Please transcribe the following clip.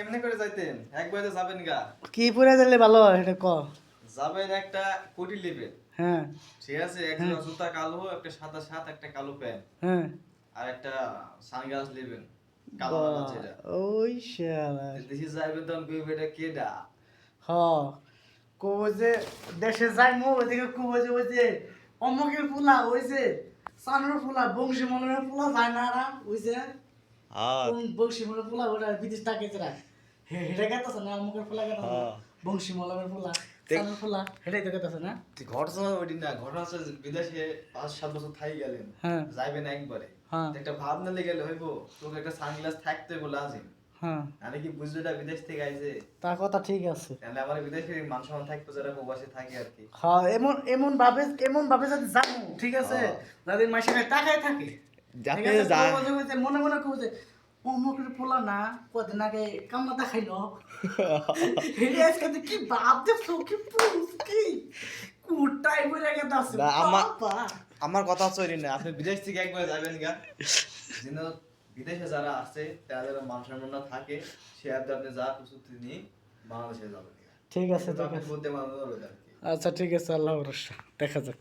কেমনে করে যাইতেন একবারে তো যাবেন গা কি পরে দিলে ভালো হয় এটা ক। যাবেন একটা কোটি নেবেন হ্যাঁ ঠিক আছে এক জোড়া জুতা কালো একটা সাদা শার্ট একটা কালো প্যান্ট হ্যাঁ আর একটা সানগ্লাস নেবেন কালো বা বালা যেটা ওই শালা দেশে যাইবেন তখন কইবে এটা কেডা হ কব যে দেশে যাই মো ওইদিকে কব যে ওই যে অমকের পোলা ওই যে সানুর পোলা বংশী মনের পোলা যায় না না ওই যে কোন বংশী মনের পোলা ওটা বিদেশ থাকে যেটা হেটা গেতাছে না অমকের পোলা গেতাছে না বংশী মলের পোলা সানুর পোলা হেটাই তো গেতাছে না ঘটনা ওইদিন না ঘটনা হচ্ছে যে বিদেশে 5-7 বছর থাই গেলেন হ্যাঁ যাইবেন একবারে হ্যাঁ তো একটা ভাব না লেগে হইব তোকে একটা সানগ্লাস থাকতে বলে আজিম হ্যাঁ আমি কি বুঝবে এটা বিদেশ থেকে আইছে তার কথা ঠিক আছে তাহলে আমার বিদেশে মান সম্মান থাকতো যারা প্রবাসে থাকে আর কি হ্যাঁ এমন ভাবে যদি জানো ঠিক আছে যাদের মাসে টাকায় থাকে ঠিক আছে কবে যে মনে মনে কবে যে অমুকের পোলা না কদিন আগে কামলা দেখাইলো হেরে আজকে তো কি ভাব দেখছো কি পুরুষ কি কুটাই বলে গেছে আছে বাবা আমার কথা হচ্ছে ওই না আপনি বিদেশ থেকে একবার যাবেন গা যেন বিদেশে যারা আছে তাদের মান সম্মান না থাকে সে আপনি যা প্রস্তুতি নিয়ে বাংলাদেশে যাবেন ঠিক আছে আপনি বলতে মানবেন আর কি আচ্ছা ঠিক আছে আল্লাহ ভরসা দেখা যাক